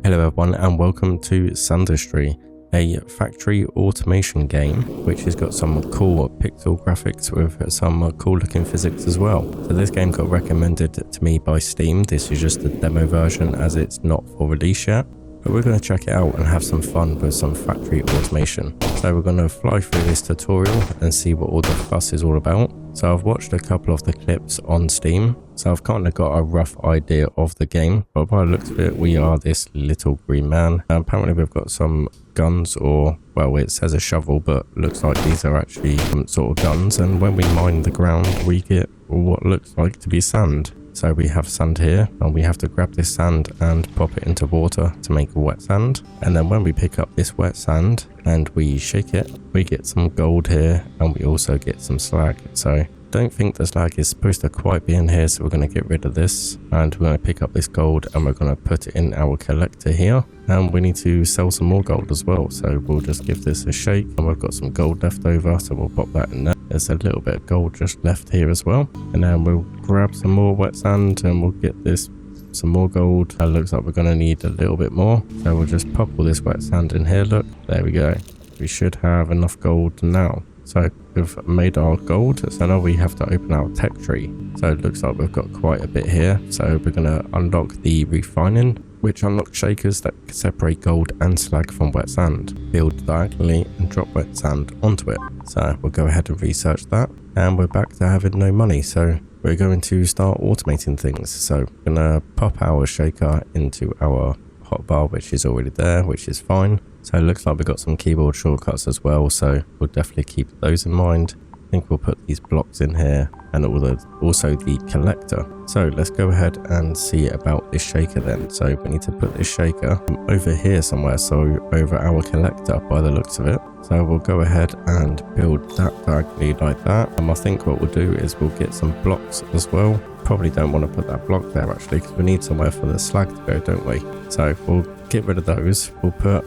Hello everyone and welcome to Sandustry, a factory automation game which has got some cool pixel graphics with some cool looking physics as well. So this game got recommended to me by Steam. This is just the demo version as it's not for release yet. But we're going to check it out and have some fun with some factory automation. So we're going to fly through this tutorial and see what all the fuss is all about. So I've watched a couple of the clips on Steam, so I've kind of got a rough idea of the game, but by the looks of it, we are this little green man. And apparently we've got some guns, or, well, it says a shovel, but looks like these are actually some sort of guns. And when we mine the ground, we get what looks like to be sand. So we have sand here, and we have to grab this sand and pop it into water to make wet sand. And then when we pick up this wet sand and we shake it, we get some gold here, and we also get some slag. So don't think the slag is supposed to quite be in here, so we're going to get rid of this, and we're going to pick up this gold and we're going to put it in our collector here. And we need to sell some more gold as well, so we'll just give this a shake. And we've got some gold left over, so we'll pop that in there. There's a little bit of gold just left here as well, and then we'll grab some more wet sand and we'll get this some more gold. It looks like we're going to need a little bit more, so we'll just pop all this wet sand in here. Look, there we go. We should have enough gold now. So we've made our gold, so now we have to open our tech tree. So it looks like we've got quite a bit here. So we're going to unlock the refining, which unlocks shakers that separate gold and slag from wet sand, build diagonally and drop wet sand onto it. So we'll go ahead and research that, and we're back to having no money. So we're going to start automating things. So we're going to pop our shaker into our hotbar, which is already there, which is fine. So it looks like we've got some keyboard shortcuts as well, so we'll definitely keep those in mind. I think we'll put these blocks in here and also the collector. So let's go ahead and see about this shaker then. So we need to put this shaker over here somewhere, so over our collector by the looks of it. So we'll go ahead and build that diagonally like that. And I think what we'll do is we'll get some blocks as well. Probably don't want to put that block there actually, because we need somewhere for the slag to go, don't we? So we'll get rid of those. We'll put,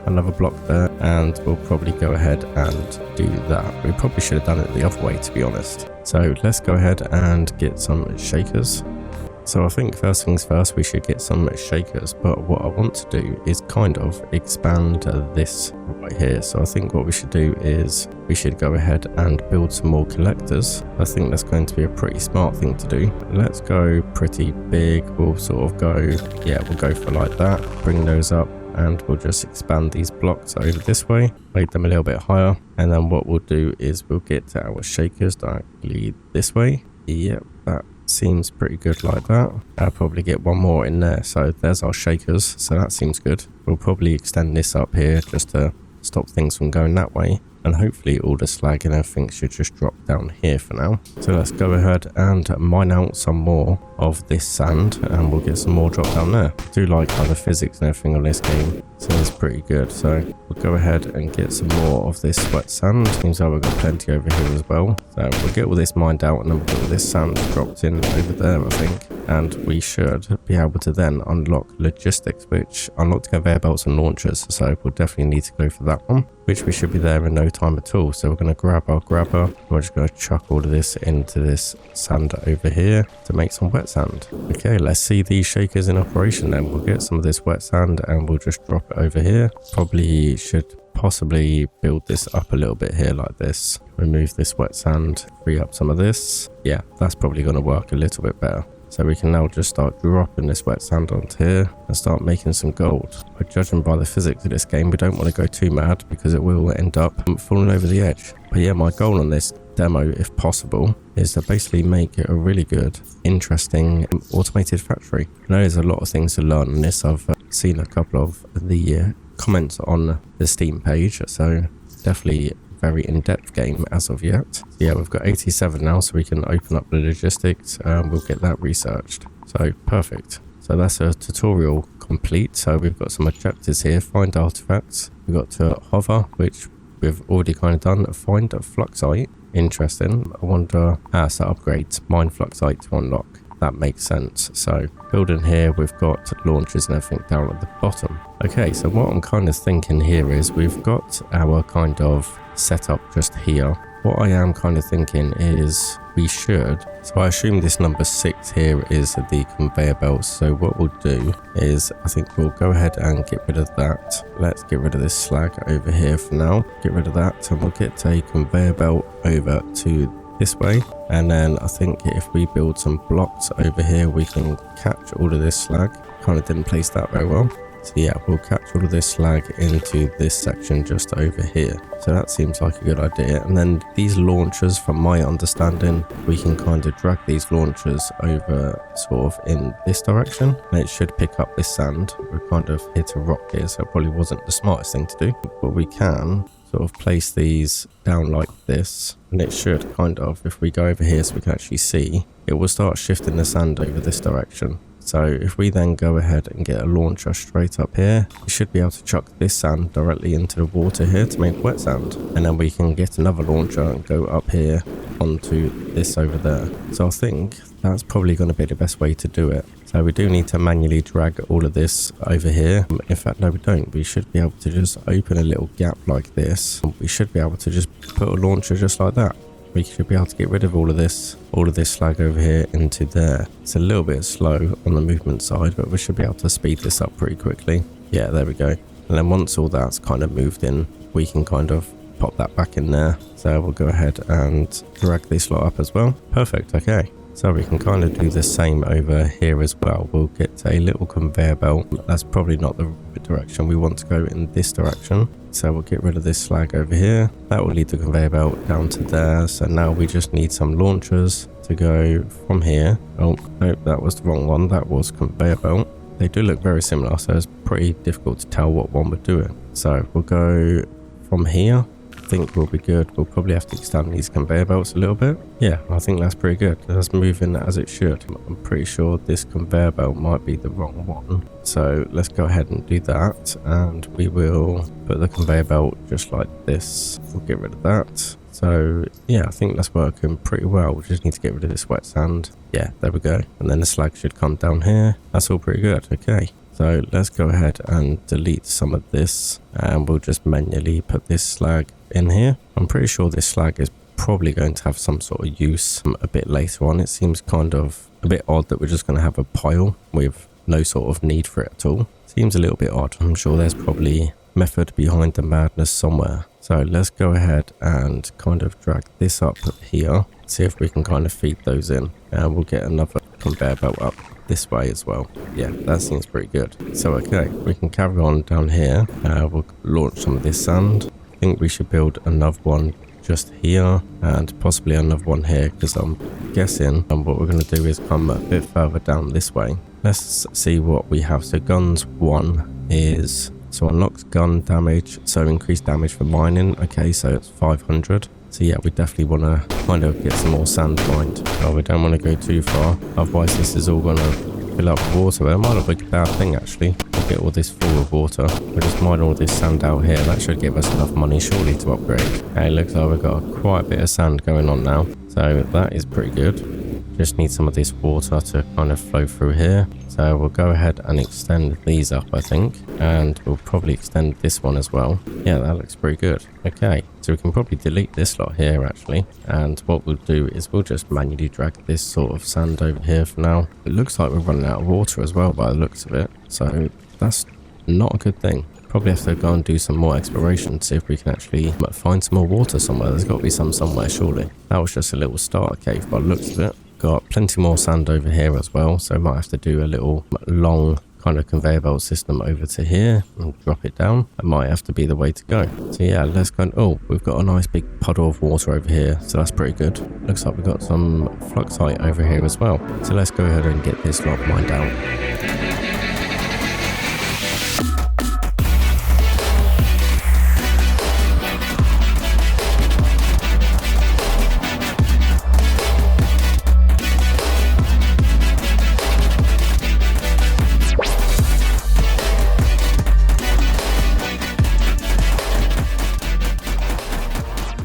another block there, and we'll probably go ahead and do that. We probably should have done it the other way, to be honest. So let's go ahead and get some shakers. So I think first things first, we should get some shakers, but what I want to do is kind of expand this right here. So I think what we should do is we should go ahead and build some more collectors. I think that's going to be a pretty smart thing to do. Let's go pretty big. We'll sort of go, we'll go for like that, bring those up, and we'll just expand these blocks over this way, make them a little bit higher. And then what we'll do is we'll get to our shakers directly this way. Yep, that seems pretty good like that. I'll probably get one more in there. So there's our shakers, so that seems good. We'll probably extend this up here just to stop things from going that way, and hopefully all the slag and everything should just drop down here for now. So let's go ahead and mine out some more of this sand, and we'll get some more drop down there. I do like how the physics and everything on this game, so it's pretty good. So we'll go ahead and get some more of this wet sand. Seems like we've got plenty over here as well. So we'll get all this mined out, and then we'll get all this sand dropped in over there, I think. And we should be able to then unlock logistics, which unlocks conveyor belts and launchers. So we'll definitely need to go for that one, which we should be there in no time at all. So we're going to grab our grabber. We're just going to chuck all of this into this sand over here to make some wet sand. Okay, let's see these shakers in operation then. We'll get some of this wet sand and we'll just drop it over here. Probably should possibly build this up a little bit here like this. Remove this wet sand, free up some of this. Yeah, that's probably going to work a little bit better. So we can now just start dropping this wet sand onto here and start making some gold. But judging by the physics of this game, we don't want to go too mad because it will end up falling over the edge. But yeah, my goal on this demo, if possible, is to basically make it a really good, interesting, automated factory. I know there's a lot of things to learn on this. I've seen a couple of the comments on the Steam page, so definitely very in-depth game as of yet. Yeah, we've got 87 now, so we can open up the logistics and we'll get that researched. So perfect. So that's a tutorial complete. So we've got some objectives here. Find artifacts. We've got to hover, which we've already kind of done. Find a fluxite. Interesting. I wonder, so upgrades. Mine fluxite to unlock. That makes sense. So building here, we've got launchers and everything down at the bottom. Okay, so what I'm kind of thinking here is we've got our kind of setup just here. what I am kind of thinking is we should, so I assume this number 6 here is the conveyor belt. So what we'll do is I think we'll go ahead and get rid of that. Let's get rid of this slag over here for now. Get rid of that, and we'll get a conveyor belt over to this way, and then I think if we build some blocks over here we can catch all of this slag. Kind of didn't place that very well. So yeah, we'll catch all of this slag into this section just over here. So that seems like a good idea. And then these launchers, from my understanding, we can kind of drag these launchers over sort of in this direction, and it should pick up this sand. We're kind of hit a rock here, so it probably wasn't the smartest thing to do, but we can sort of place these down like this, and it should kind of, if we go over here so we can actually see, it will start shifting the sand over this direction. So if we then go ahead and get a launcher straight up here, we should be able to chuck this sand directly into the water here to make wet sand. And then we can get another launcher and go up here onto this over there. So I think that's probably going to be the best way to do it. So we do need to manually drag all of this over here. In fact, no, we don't. We should be able to just open a little gap like this. We should be able to just put a launcher just like that. We should be able to get rid of all of this slag over here into there. It's a little bit slow on the movement side, but we should be able to speed this up pretty quickly. Yeah, there we go. And then once all that's kind of moved in, we can kind of pop that back in there. So we'll go ahead and drag this lot up as well. Perfect, okay. So we can kind of do the same over here as well. We'll get a little conveyor belt. That's probably not the direction we want to go, in this direction. So we'll get rid of this slag over here. That will lead the conveyor belt down to there. So now we just need some launchers to go from here. Oh, no, that was the wrong one. That was conveyor belt. They do look very similar, so it's pretty difficult to tell what one would do it. So we'll go from here. I think we'll be good. We'll probably have to extend these conveyor belts a little bit. Yeah, I think that's pretty good. That's moving as it should. I'm pretty sure this conveyor belt might be the wrong one. So let's go ahead and do that. And we will put the conveyor belt just like this. We'll get rid of that. So yeah, I think that's working pretty well. We just need to get rid of this wet sand. Yeah, there we go. And then the slag should come down here. That's all pretty good. Okay. So let's go ahead and delete some of this, and we'll just manually put this slag in here. I'm pretty sure this slag is probably going to have some sort of use a bit later on. It seems kind of a bit odd that we're just going to have a pile with no sort of need for it at all. Seems a little bit odd. I'm sure there's probably method behind the madness somewhere. So let's go ahead and kind of drag this up here, see if we can kind of feed those in, and we'll get another conveyor belt up this way as well. Yeah, that seems pretty good. So okay, we can carry on down here. We'll launch some of this sand. I think we should build another one just here and possibly another one here, because I'm guessing what we're going to do is come a bit further down this way. Let's see what we have. So guns 1 is, so unlocks gun damage, so increased damage for mining. Okay, so it's 500. So yeah, we definitely want to kind of get some more sand mined. Oh, we don't want to go too far, otherwise this is all going to fill up with water. Well, it might not be a bad thing actually. We'll get all this full of water. We'll just mine all this sand out here. That should give us enough money surely to upgrade. Okay, looks like we've got quite a bit of sand going on now. So that is pretty good. Just need some of this water to kind of flow through here. So we'll go ahead and extend these up, I think. And we'll probably extend this one as well. Yeah, that looks pretty good. Okay, so we can probably delete this lot here actually. And what we'll do is we'll just manually drag this sort of sand over here for now. It looks like we're running out of water as well by the looks of it. So that's not a good thing. Probably have to go and do some more exploration to see if we can actually find some more water somewhere. There's got to be some somewhere surely. That was just a little starter cave by the looks of it. Got plenty more sand over here as well, so I might have to do a little long kind of conveyor belt system over to here and drop it down. That might have to be the way to go. So yeah, let's go. Oh, we've got a nice big puddle of water over here, so that's pretty good. Looks like we've got some fluxite over here as well. So let's go ahead and get this lot mined out.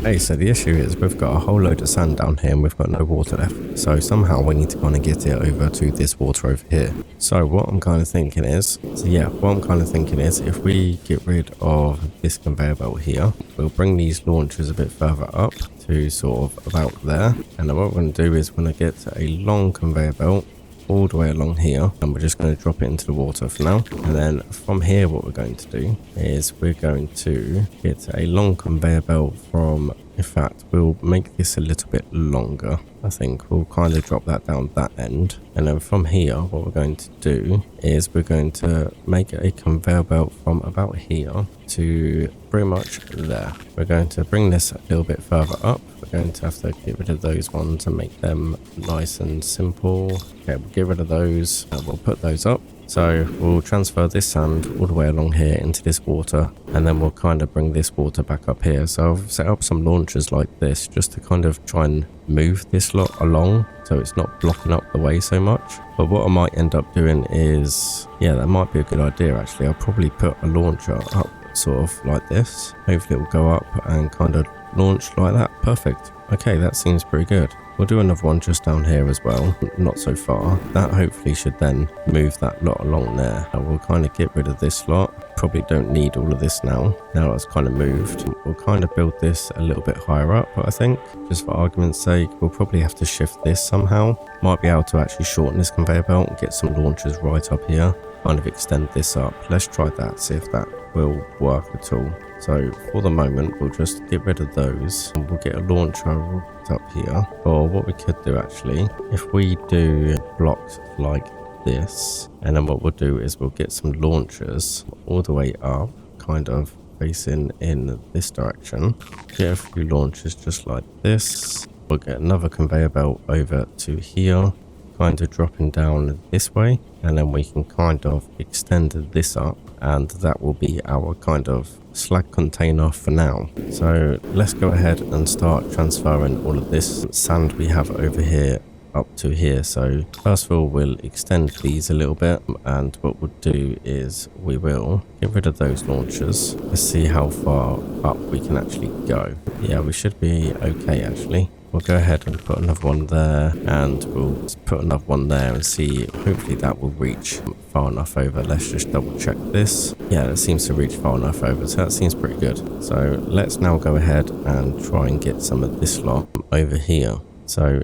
Okay, so the issue is we've got a whole load of sand down here and we've got no water left. So somehow we need to kind of get it over to this water over here. So what I'm kind of thinking is, if we get rid of this conveyor belt here, we'll bring these launchers a bit further up to to sort of about there. And then what we're going to do is we're going to get a long conveyor belt all the way along here, and we're just going to drop it into the water for now. And then from here, what we're going to do is we're going to get a long conveyor belt from, in fact, we'll make this a little bit longer. I think we'll kind of drop that down that end. And then from here, what we're going to do is we're going to make a conveyor belt from about here to pretty much there. We're going to bring this a little bit further up. We're going to have to get rid of those ones and make them nice and simple. Okay, we'll get rid of those and we'll put those up. So we'll transfer this sand all the way along here into this water, and then we'll kind of bring this water back up here. So I've set up some launchers like this just to kind of try and move this lot along so it's not blocking up the way so much. But what I might end up doing is, yeah, that might be a good idea actually. I'll probably put a launcher up sort of like this. Hopefully it will go up and kind of launch like that. Perfect. Okay, that seems pretty good. We'll do another one just down here as well, not so far. That hopefully should then move that lot along there. We'll kind of get rid of this lot. Probably don't need all of this now. Now it's kind of moved. We'll kind of build this a little bit higher up, I think. Just for argument's sake, we'll probably have to shift this somehow. Might be able to actually shorten this conveyor belt and get some launchers right up here. Kind of extend this up. Let's try that, see if that will work at all. So for the moment, we'll just get rid of those and we'll get a launcher right up here. Or what we could do actually, if we do blocks like this, and then what we'll do is we'll get some launchers all the way up, kind of facing in this direction. Get a few launchers just like this. We'll get another conveyor belt over to here, kind of dropping down this way, and then we can kind of extend this up, and that will be our kind of slag container for now. So let's go ahead and start transferring all of this sand we have over here up to here. So first of all, we'll extend these a little bit, and what we'll do is we will get rid of those launchers. Let's see how far up we can actually go. Yeah, we should be okay actually. We'll go ahead and put another one there, and we'll put another one there and see, hopefully that will reach far enough over. Let's just double check this. Yeah, it seems to reach far enough over, so that seems pretty good. So let's now go ahead and try and get some of this lot over here. So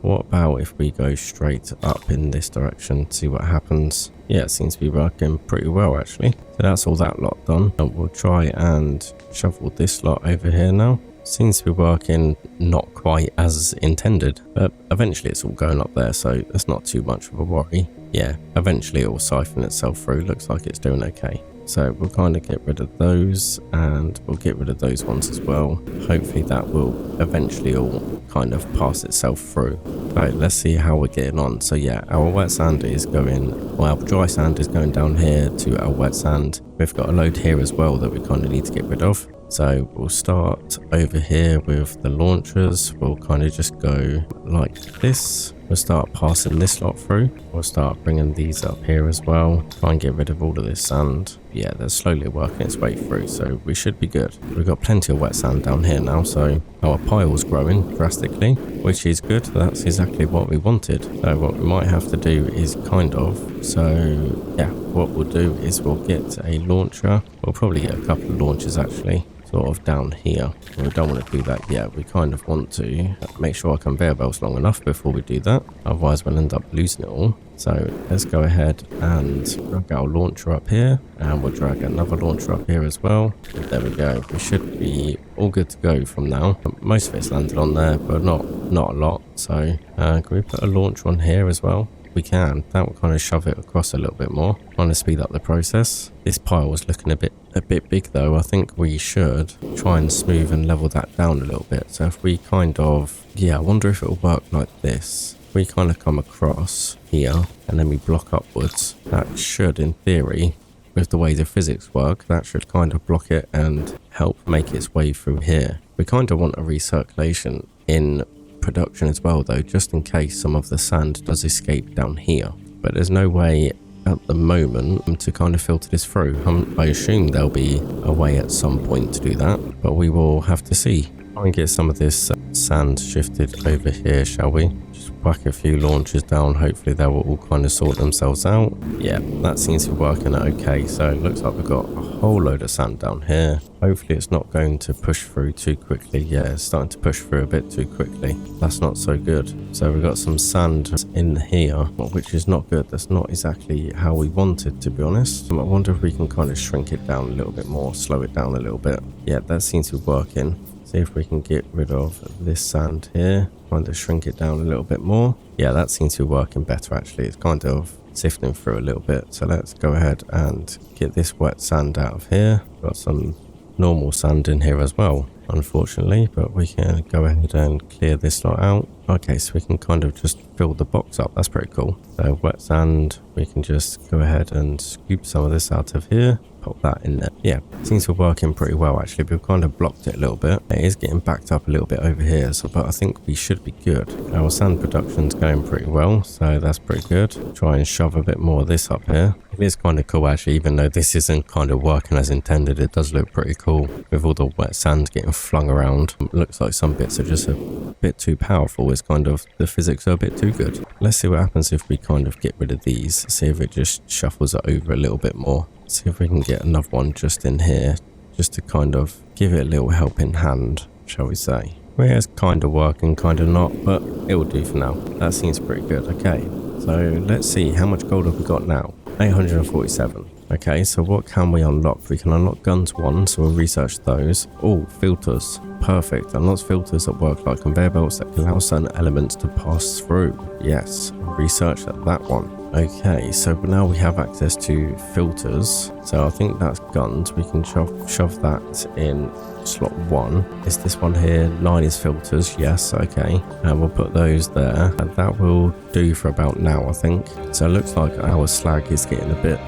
what about if we go straight up in this direction, see what happens? Yeah, it seems to be working pretty well actually. So that's all that lot done. And we'll try and shovel this lot over here now. Seems to be working not quite as intended, but eventually it's all going up there, so that's not too much of a worry. Yeah, eventually it will siphon itself through. Looks like it's doing okay. So we'll kind of get rid of those, and we'll get rid of those ones as well. Hopefully that will eventually all kind of pass itself through. Right, let's see how we're getting on. So yeah, our wet sand is going, well, our dry sand is going down here to our wet sand. We've got a load here as well that we kind of need to get rid of. So we'll start over here with the launchers. We'll kind of just go like this. We'll start passing this lot through. We'll start bringing these up here as well. Try and get rid of all of this sand. Yeah, they're slowly working its way through, so we should be good. We've got plenty of wet sand down here now, so our pile's growing drastically, which is good. That's exactly what we wanted. So what we might have to do is what we'll do is we'll get a launcher. We'll probably get a couple of launchers actually, sort of down here. We don't want to do that yet. We kind of want to make sure our conveyor belt's long enough before we do that. Otherwise we'll end up losing it all. So let's go ahead and drag our launcher up here, and we'll drag another launcher up here as well. And there we go. We should be all good to go from now. Most of it's landed on there, but not a lot. So can we put a launcher on here as well? We can. That will kind of shove it across a little bit more, trying to speed up the process. This pile was looking a bit big though. I think we should try and smooth and level that down a little bit. So if we kind of, I wonder if it will work like this. If we kind of come across here and then we block upwards, that should, in theory, with the way the physics work, that should kind of block it and help make its way through here. We kind of want a recirculation in production as well though, just in case some of the sand does escape down here. But there's no way at the moment to kind of filter this through. I assume there'll be a way at some point to do that, but we will have to see. Try and get some of this sand shifted over here, shall we? Just whack a few launchers down. Hopefully they will all kind of sort themselves out. Yeah, that seems to be working okay. So it looks like we've got a whole load of sand down here. Hopefully it's not going to push through too quickly. Yeah, it's starting to push through a bit too quickly. That's not so good. So we've got some sand in here, which is not good. That's not exactly how we wanted, to be honest. I wonder if we can kind of shrink it down a little bit more, slow it down a little bit. Yeah, that seems to be working. See if we can get rid of this sand here, kind of shrink it down a little bit more. Yeah, that seems to be working better actually. It's kind of sifting through a little bit. So let's go ahead and get this wet sand out of here. Got some normal sand in here as well, unfortunately, but we can go ahead and clear this lot out. Okay, so we can kind of just fill the box up. That's pretty cool. So wet sand, we can just go ahead and scoop some of this out of here, pop that in there. Yeah, seems to be working pretty well actually. We've kind of blocked it a little bit. It is getting backed up a little bit over here, so but I think we should be good. Our sand production's going pretty well, so that's pretty good. Try and shove a bit more of this up here. It is kind of cool actually, even though this isn't kind of working as intended. It does look pretty cool with all the wet sand getting flung around. It looks like some bits are just a bit too powerful. It's kind of, the physics are a bit too good. Let's see what happens if we kind of get rid of these. See if it just shuffles it over a little bit more. See if we can get another one just in here, just to kind of give it a little helping hand, shall we say. Well, yeah, it's kind of working, kind of not, but it will do for now. That seems pretty good. Okay, so let's see, how much gold have we got now? 847. Okay, so what can we unlock? We can unlock guns 1, so we'll research those. Oh, filters. Perfect. Unlocks filters that work like conveyor belts that allow certain elements to pass through. Yes, research that one. Okay, so now we have access to filters. So I think that's guns. We can shove that in slot 1. Is this one here? 9 is filters. Yes, okay. And we'll put those there. And that will do for about now, I think. So it looks like our slag is getting a bit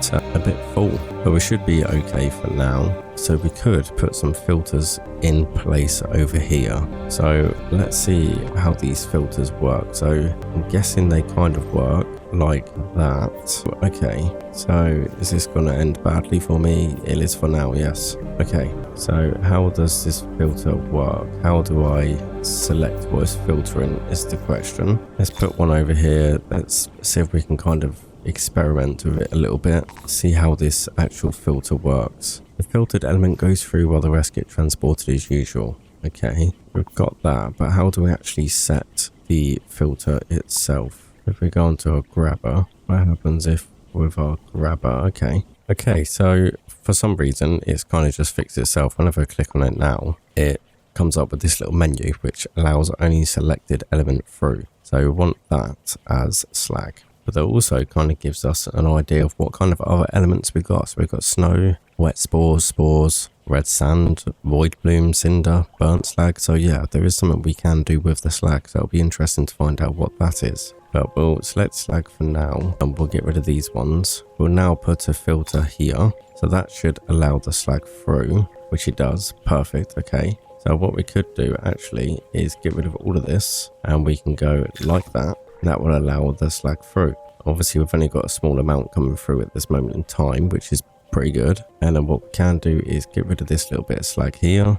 full, but we should be okay for now. So we could put some filters in place over here. So let's see how these filters work. So I'm guessing they kind of work like that. Okay, so is this going to end badly for me? It is for now, yes. Okay, so how does this filter work? How do I select what is filtering is the question. Let's put one over here. Let's see if we can kind of experiment with it a little bit, see how this actual filter works. The filtered element goes through while the rest get transported as usual. Okay, we've got that, but how do we actually set the filter itself? If we go onto a grabber, what happens if with our grabber? Okay, so for some reason it's kind of just fixed itself. Whenever I click on it now, it comes up with this little menu which allows only selected element through. So we want that as slag. But that also kind of gives us an idea of what kind of other elements we got. So we've got snow, wet spores, red sand, void bloom, cinder, burnt slag. So yeah, there is something we can do with the slag. So it'll be interesting to find out what that is. But we'll select slag for now and we'll get rid of these ones. We'll now put a filter here. So that should allow the slag through, which it does. Perfect. Okay. So what we could do actually is get rid of all of this and we can go like that. That will allow the slag through. Obviously we've only got a small amount coming through at this moment in time, which is pretty good. And then what we can do is get rid of this little bit of slag here,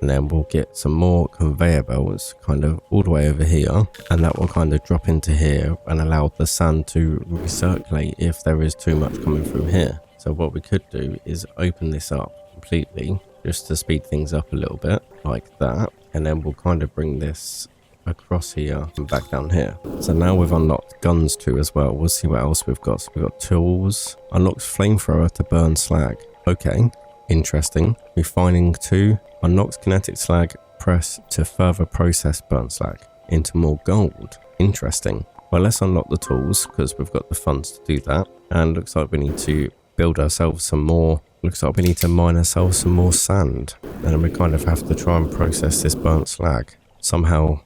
and then we'll get some more conveyor belts kind of all the way over here, and that will kind of drop into here and allow the sand to recirculate if there is too much coming through here. So what we could do is open this up completely just to speed things up a little bit like that, and then we'll kind of bring this across here and back down here. So now we've unlocked guns too as well. We'll see what else we've got. So we've got tools, unlocks flamethrower to burn slag. Okay, interesting. Refining 2 unlocks kinetic slag press to further process burnt slag into more gold. Interesting. Well, let's unlock the tools because we've got the funds to do that. And looks like we need to build ourselves some more. Looks like we need to mine ourselves some more sand. And then we kind of have to try and process this burnt slag. Somehow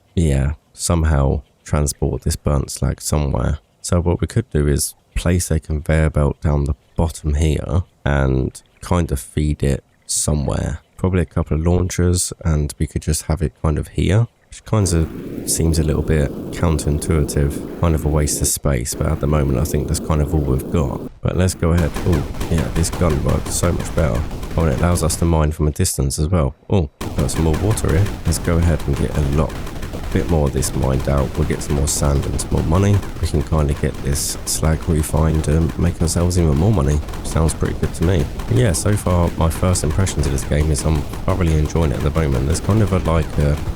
transport this burnt slag somewhere. So what we could do is place a conveyor belt down the bottom here and kind of feed it somewhere. Probably a couple of launchers, and we could just have it kind of here, which kind of seems a little bit counterintuitive, kind of a waste of space, but at the moment I think that's kind of all we've got. But let's go ahead. Oh yeah, this gun works so much better. Oh, and it allows us to mine from a distance as well. Oh, got some more water here. Let's go ahead and get a lot bit more of this mined out, we'll get some more sand and some more money. We can kind of get this slag refined and make ourselves even more money. Sounds pretty good to me. But yeah, so far my first impressions of this game is I'm thoroughly enjoying it at the moment. There's kind of a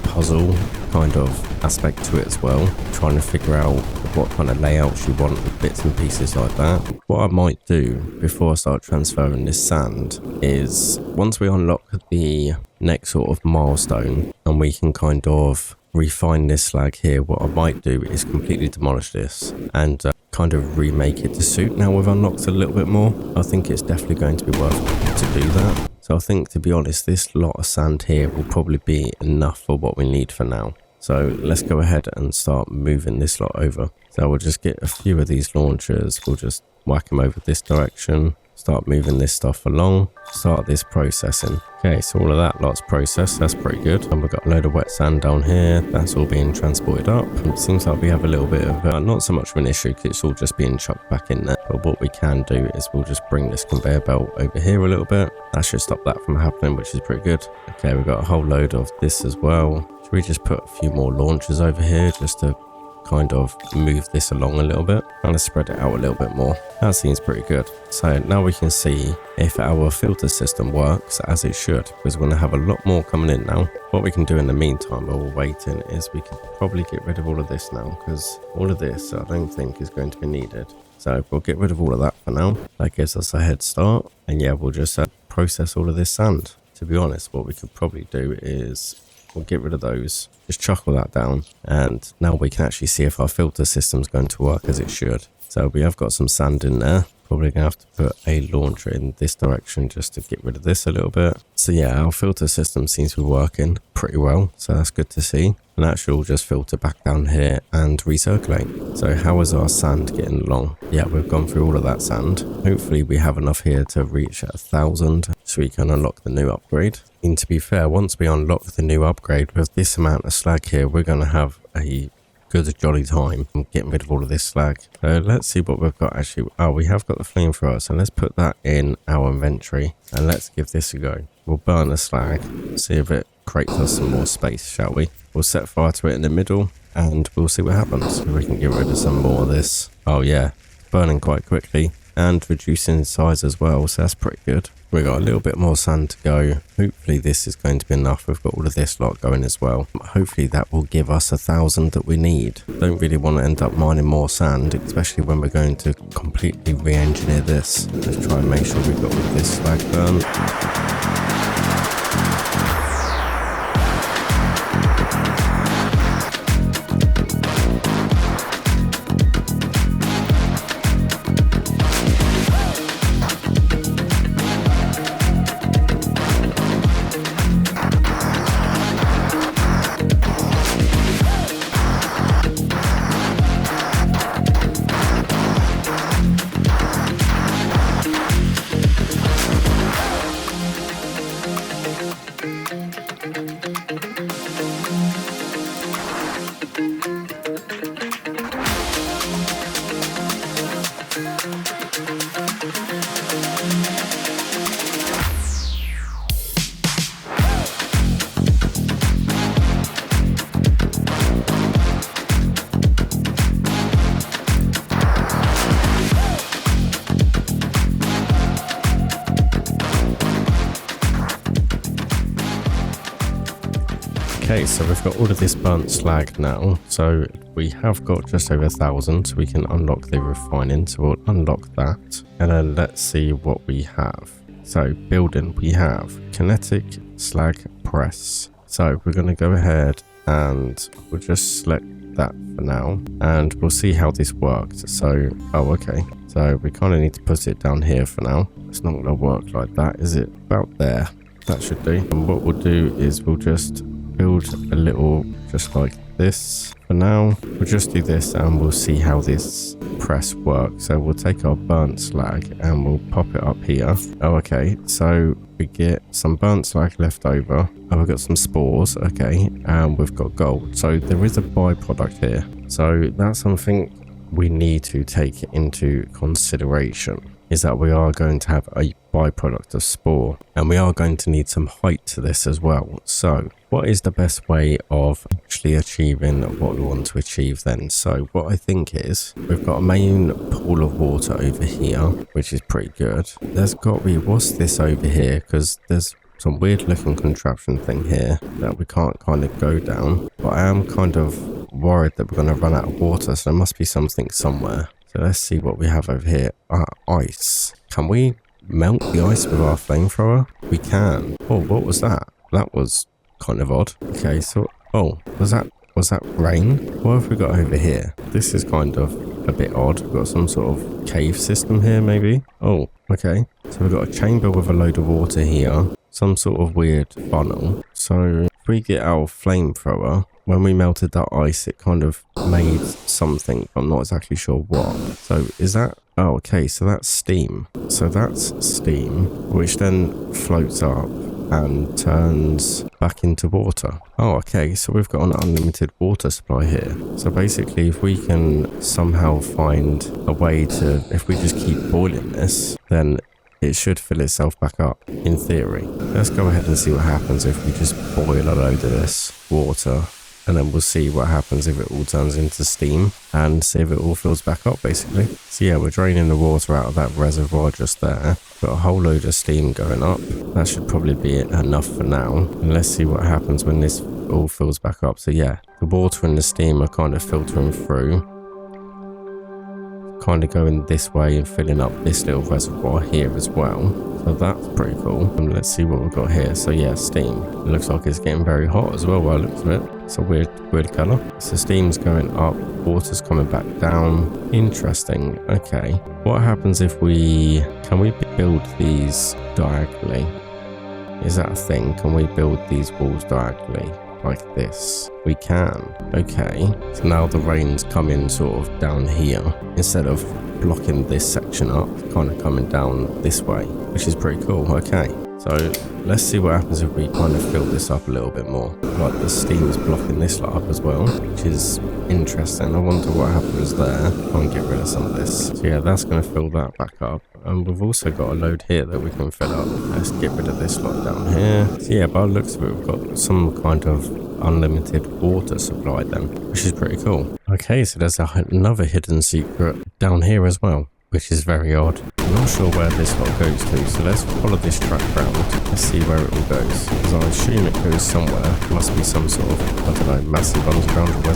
puzzle kind of aspect to it as well, trying to figure out what kind of layouts you want with bits and pieces like that. What I might do before I start transferring this sand is once we unlock the next sort of milestone and we can kind of refine this slag here, what I might do is completely demolish this and kind of remake it to suit. Now we've unlocked a little bit more, I think it's definitely going to be worth it to do that. So I think, to be honest, this lot of sand here will probably be enough for what we need for now. So let's go ahead and start moving this lot over. So we'll just get a few of these launchers, we'll just whack them over this direction, start moving this stuff along, start this processing. Okay, so all of that lot's processed, that's pretty good. And we've got a load of wet sand down here, that's all being transported up. It seems like we have a little bit of, not so much of an issue because it's all just being chucked back in there. But what we can do is we'll just bring this conveyor belt over here a little bit. That should stop that from happening, which is pretty good. Okay, we've got a whole load of this as well. Should we just put a few more launchers over here just to kind of move this along a little bit, kind of spread it out a little bit more. That seems pretty good. So now we can see if our filter system works as it should, because we're going to have a lot more coming in now. What we can do in the meantime while we're waiting is we could probably get rid of all of this now, because all of this I don't think is going to be needed. So we'll get rid of all of that for now. That gives us a head start, and yeah, we'll just process all of this sand. To be honest, what we could probably do is we'll get rid of those, just chuck all that down, and now we can actually see if our filter system's going to work as it should. So we have got some sand in there, probably going to have to put a launcher in this direction just to get rid of this a little bit. So yeah, our filter system seems to be working pretty well, so that's good to see. And that should all just filter back down here and recirculate. So how is our sand getting along? Yeah, we've gone through all of that sand. Hopefully we have enough here to reach 1,000 so we can unlock the new upgrade. And to be fair, once we unlock the new upgrade with this amount of slag here, we're going to have a good jolly time getting rid of all of this slag. So let's see what we've got actually. Oh, we have got the flamethrower, so let's put that in our inventory and let's give this a go. We'll burn the slag, see if it creates us some more space, shall we? We'll set fire to it in the middle and we'll see what happens. If we can get rid of some more of this. Oh yeah, burning quite quickly and reducing in size as well, so that's pretty good. We've got a little bit more sand to go. Hopefully this is going to be enough. We've got all of this lot going as well. Hopefully that will give us 1,000 that we need. Don't really want to end up mining more sand, especially when we're going to completely re-engineer this. Let's try and make sure we've got all of this slag burned. Okay, so we've got all of this burnt slag now, so we have got just over 1,000, so we can unlock the refining, so we'll unlock that, and then let's see what we have. So building, we have kinetic slag press, so we're going to go ahead and we'll just select that for now, and we'll see how this works. So, oh okay, so we kind of need to put it down here for now. It's not going to work like that, is it? About there, that should do. And what we'll do is we'll just build a little just like this for now. We'll just do this and we'll see how this press works. So we'll take our burnt slag and we'll pop it up here. Oh okay, so we get some burnt slag left over. Oh, we've got some spores, okay, and we've got gold. So there is a byproduct here, so that's something we need to take into consideration. is that we are going to have a byproduct of spore, and we are going to need some height to this as well. So what is the best way of actually achieving what we want to achieve then? So what I think is, we've got a main pool of water over here, which is pretty good. There's got to be, what's this over here? Because there's some weird looking contraption thing here that we can't kind of go down, but I am kind of worried that we're going to run out of water, so there must be something somewhere. So let's see what we have over here. Ice. Can we melt the ice with our flamethrower? We can. Oh, what was that? That was kind of odd. Okay, so, oh, was that rain? What have we got over here? This is kind of a bit odd. We've got some sort of cave system here, maybe. Oh, okay. So we've got a chamber with a load of water here. Some sort of weird funnel. So if we get our flamethrower, when we melted that ice, it kind of made something. I'm not exactly sure what. So is that... Oh, okay. So that's steam. So that's steam, which then floats up and turns back into water. Oh, okay. So we've got an unlimited water supply here. So basically, if we can somehow find a way to... If we just keep boiling this, then it should fill itself back up, in theory. Let's go ahead and see what happens if we just boil a load of this water. And then we'll see what happens if it all turns into steam and see if it all fills back up, basically. So yeah, we're draining the water out of that reservoir just there. Got a whole load of steam going up. That should probably be enough for now. And let's see what happens when this all fills back up. So yeah, the water and the steam are kind of filtering through. Kind of going this way and filling up this little reservoir here as well. So that's pretty cool. And let's see what we've got here. So yeah, steam. It looks like it's getting very hot as well by the looks of it. It's a weird colour. So steam's going up, water's coming back down. Interesting. Okay. What happens if we... Can we build these diagonally? Is that a thing? Can we build these walls diagonally? Like this? We can. Okay. So now the rain's coming sort of down here. Instead of blocking this section up, kind of coming down this way, which is pretty cool. Okay. So let's see what happens if we kind of fill this up a little bit more. Like the steam's blocking this lot up as well, which is interesting. I wonder what happens there. Try and get rid of some of this. So yeah, that's going to fill that back up. And we've also got a load here that we can fill up. Let's get rid of this lot down here. So yeah, by the looks of it, we've got some kind of unlimited water supply then, which is pretty cool. Okay, so there's another hidden secret down here as well, which is very odd. I'm not sure where this lot goes to, so let's follow this track round. Let's see where it all goes, because I assume it goes somewhere. It must be some sort of, I don't know, massive underground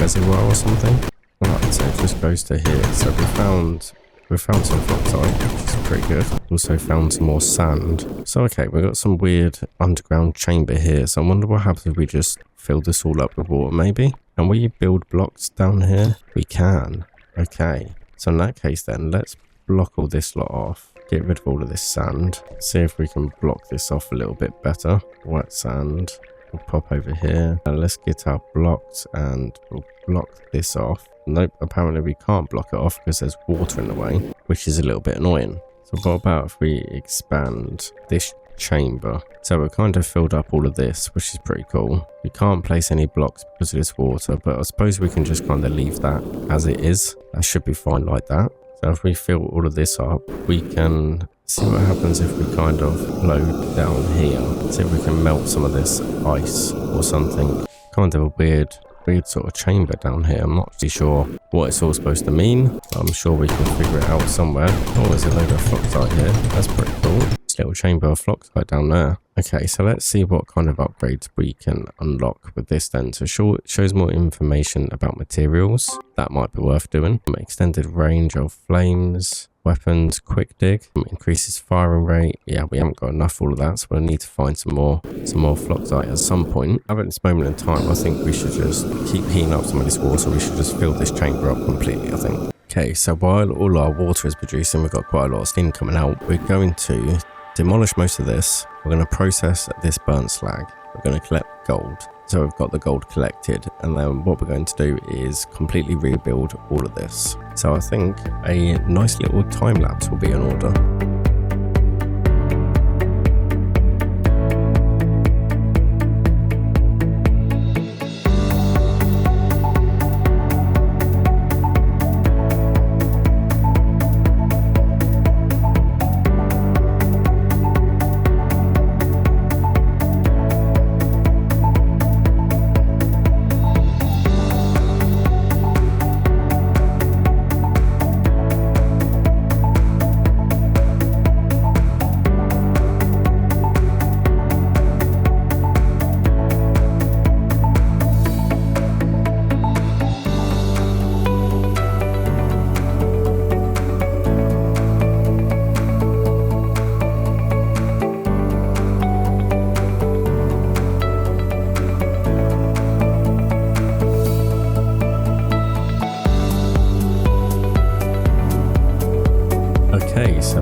reservoir or something. Right, so it just goes to here. So we found some floctite, which is pretty good. Also found some more sand. So okay, we've got some weird underground chamber here. So I wonder what happens if we just fill this all up with water, maybe? Can we build blocks down here? We can. Okay. So in that case then, let's block all this lot off. Get rid of all of this sand. See if we can block this off a little bit better. White sand. We'll pop over here. And let's get our blocks and we'll block this off. Nope, apparently we can't block it off because there's water in the way, which is a little bit annoying. So what about if we expand this chamber? So we've kind of filled up all of this, which is pretty cool. We can't place any blocks because of this water, but I suppose we can just kind of leave that as it is. That should be fine like that. So if we fill all of this up, we can see what happens if we kind of load down here. See if we can melt some of this ice or something. Kind of a weird sort of chamber down here. I'm not really sure what it's all supposed to mean, but I'm sure we can figure it out somewhere. Oh, there's a load of floctite here. That's pretty cool. This little chamber of floctite down there. Okay, so let's see what kind of upgrades we can unlock with this then. So it shows more information about materials. That might be worth doing. Extended range of flames. Weapons, quick dig, increases firing rate. Yeah, we haven't got enough for all of that, so we'll need to find some more floctite at some point. At this moment in time, I think we should just keep heating up some of this water. We should just fill this chamber up completely, I think. Okay, so while all our water is producing, we've got quite a lot of steam coming out. We're going to demolish most of this. We're going to process this burnt slag. We're going to collect gold. So we've got the gold collected, and then what we're going to do is completely rebuild all of this. So I think a nice little time lapse will be in order.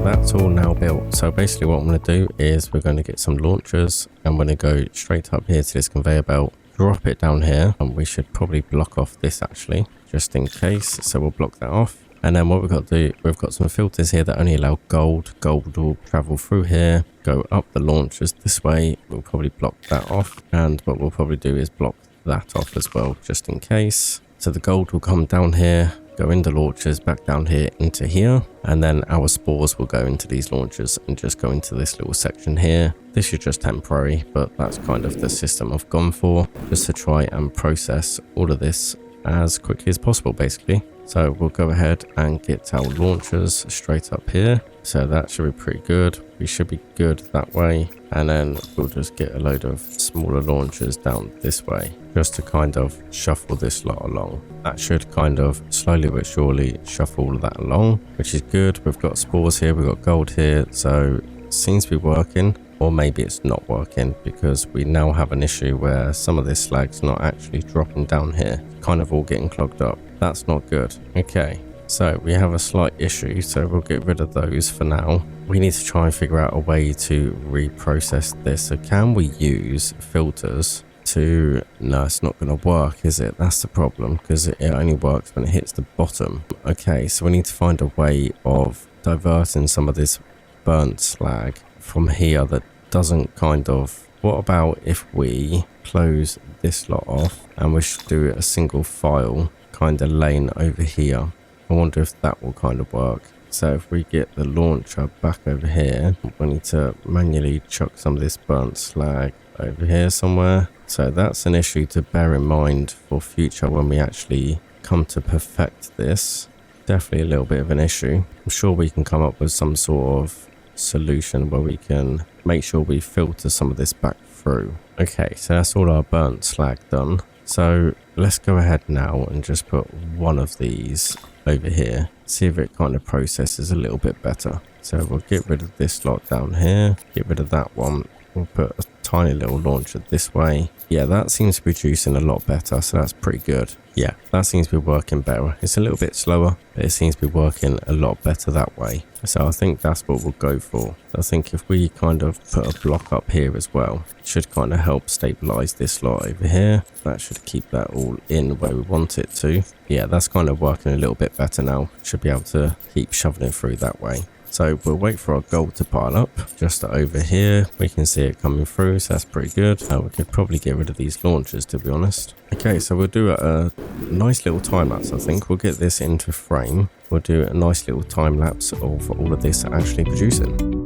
So that's all now built. So basically what I'm going to do is we're going to get some launchers. I'm going to go straight up here to this conveyor belt, drop it down here, and we should probably block off this actually, just in case. So we'll block that off. And then what we've got to do, we've got some filters here that only allow gold. Gold will travel through here, go up the launchers this way. We'll probably block that off. And what we'll probably do is block that off as well, just in case. So the gold will come down here, go in the launchers, back down here into here. And then our spores will go into these launchers and just go into this little section here. This is just temporary, but that's kind of the system I've gone for, just to try and process all of this as quickly as possible, basically. So we'll go ahead and get our launchers straight up here. So that should be pretty good. We should be good that way. And then we'll just get a load of smaller launchers down this way, just to kind of shuffle this lot along. That should kind of slowly but surely shuffle all of that along, which is good. We've got spores here, we've got gold here. So it seems to be working. Or maybe it's not working, because we now have an issue where some of this slag's not actually dropping down here, kind of all getting clogged up. That's not good. Okay, so we have a slight issue, so we'll get rid of those for now. We need to try and figure out a way to reprocess this. So can we use filters to... No, it's not going to work, is it? That's the problem, because it only works when it hits the bottom. Okay, so we need to find a way of diverting some of this burnt slag from here that doesn't kind of... What about if we close this lot off and we should do a single file kind of lane over here? I wonder if that will kind of work. So if we get the launcher back over here, we need to manually chuck some of this burnt slag over here somewhere. So that's an issue to bear in mind for future when we actually come to perfect this. Definitely a little bit of an issue. I'm sure we can come up with some sort of solution where we can make sure we filter some of this back through. Okay, so that's all our burnt slag done. So let's go ahead now and just put one of these over here, see if it kind of processes a little bit better. So we'll get rid of this lot down here, get rid of that one. We'll put a tiny little launcher this way. Yeah, that seems to be producing a lot better, so that's pretty good. Yeah, that seems to be working better. It's a little bit slower, but it seems to be working a lot better that way. So I think that's what we'll go for. I think if we kind of put a block up here as well, it should kind of help stabilize this lot over here. That should keep that all in where we want it to. Yeah, that's kind of working a little bit better now. Should be able to keep shoveling through that way. So we'll wait for our gold to pile up. Just over here, we can see it coming through, so that's pretty good. We could probably get rid of these launchers, to be honest. Okay, so we'll do a nice little time lapse, I think. We'll get this into frame. We'll do a nice little time lapse of all of this actually producing.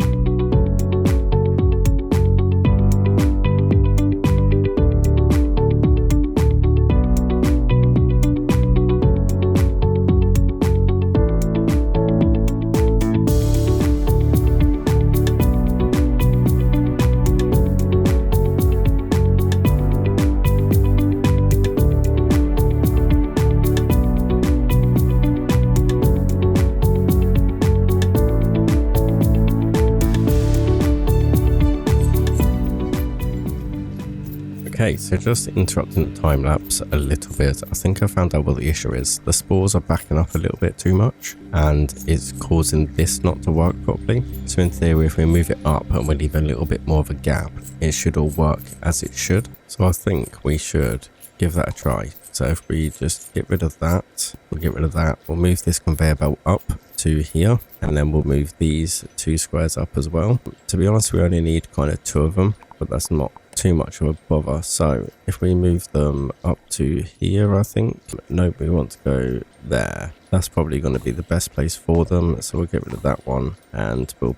Okay, so just interrupting the time lapse a little bit. I think I found out what the issue is. The spores are backing up a little bit too much and it's causing this not to work properly. So in theory, if we move it up and we leave a little bit more of a gap, it should all work as it should. So I think we should give that a try. So if we just get rid of that, we'll get rid of that. We'll move this conveyor belt up to here and then we'll move these two squares up as well. To be honest, we only need kind of two of them, but that's not too much of a bother. So if we move them up to here, I think, no, we want to go there. That's probably going to be the best place for them. So we'll get rid of that one and we'll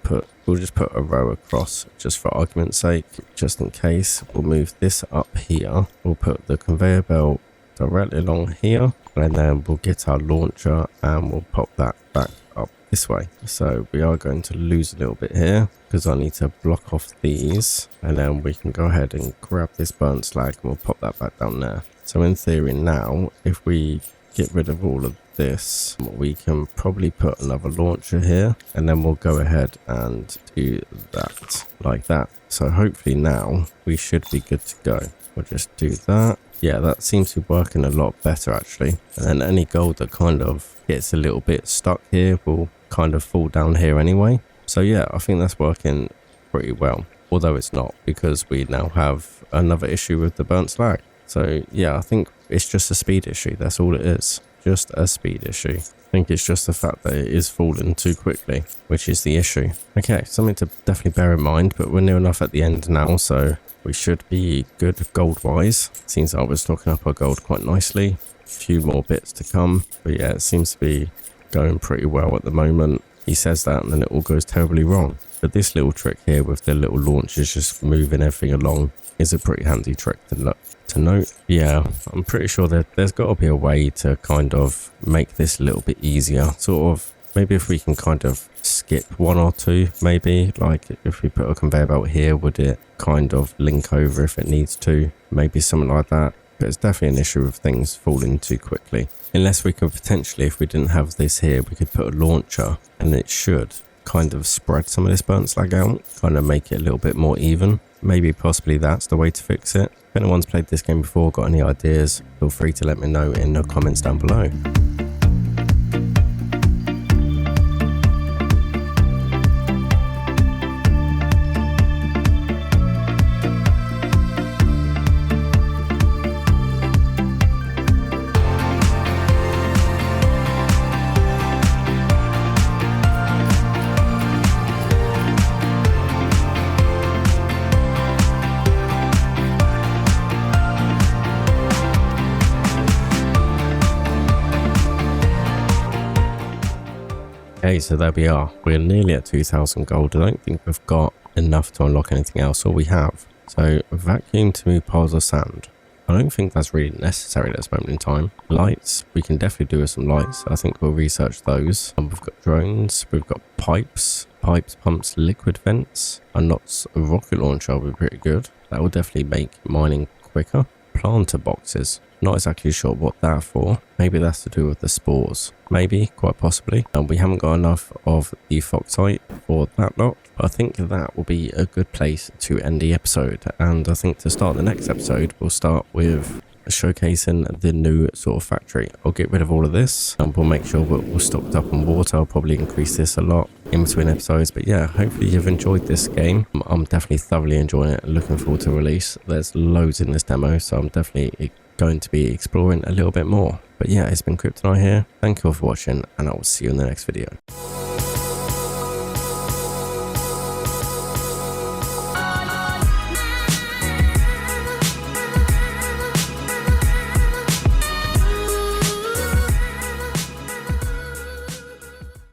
just put a row across just for argument's sake, just in case. We'll move this up here. We'll put the conveyor belt directly along here and then we'll get our launcher and we'll pop that back up this way. So we are going to lose a little bit here because I need to block off these and then we can go ahead and grab this burnt slag and we'll pop that back down there. So in theory now, if we get rid of all of this, we can probably put another launcher here and then we'll go ahead and do that like that. So hopefully now we should be good to go. We'll just do that. Yeah, that seems to be working a lot better actually. And then any gold that kind of gets a little bit stuck here will kind of fall down here anyway. So yeah, I think that's working pretty well, although it's not, because we now have another issue with the burnt slag. So yeah, I think it's just a speed issue. That's all it is. Just a speed issue. I think it's just the fact that it is falling too quickly, which is the issue. Okay, something to definitely bear in mind, but we're near enough at the end now, so we should be good gold-wise. Seems like I was stocking up our gold quite nicely. A few more bits to come, but yeah, it seems to be going pretty well at the moment. He says that and then it all goes terribly wrong. But this little trick here with the little launchers just moving everything along is a pretty handy trick to note. Yeah, I'm pretty sure that there's got to be a way to kind of make this a little bit easier. Sort of, maybe if we can kind of skip one or two, maybe. Like if we put a conveyor belt here, would it kind of link over if it needs to? Maybe something like that. But it's definitely an issue of things falling too quickly. Unless we could potentially, if we didn't have this here, we could put a launcher and it should kind of spread some of this burnt slag out, kind of make it a little bit more even. Maybe possibly that's the way to fix it. If anyone's played this game before, got any ideas, feel free to let me know in the comments down below. Okay, so there we are. We're nearly at 2,000 gold. I don't think we've got enough to unlock anything else, or we have. So, vacuum to move piles of sand. I don't think that's really necessary at this moment in time. Lights, we can definitely do with some lights. I think we'll research those. We've got drones, we've got pipes, pumps, liquid vents. And not a rocket launcher will be pretty good. That will definitely make mining quicker. Planter boxes. Not exactly sure what that's for. Maybe that's to do with the spores. Maybe, quite possibly. And we haven't got enough of the foxite for that lot. But I think that will be a good place to end the episode. And I think to start the next episode, we'll start with showcasing the new sort of factory. I'll get rid of all of this and we'll make sure we're stocked up on water. I'll probably increase this a lot in between episodes. But yeah, hopefully you've enjoyed this game. I'm definitely thoroughly enjoying it. Looking forward to release. There's loads in this demo, so I'm definitely going to be exploring a little bit more. But yeah, it's been Kryptonite here. Thank you all for watching, and I will see you in the next video.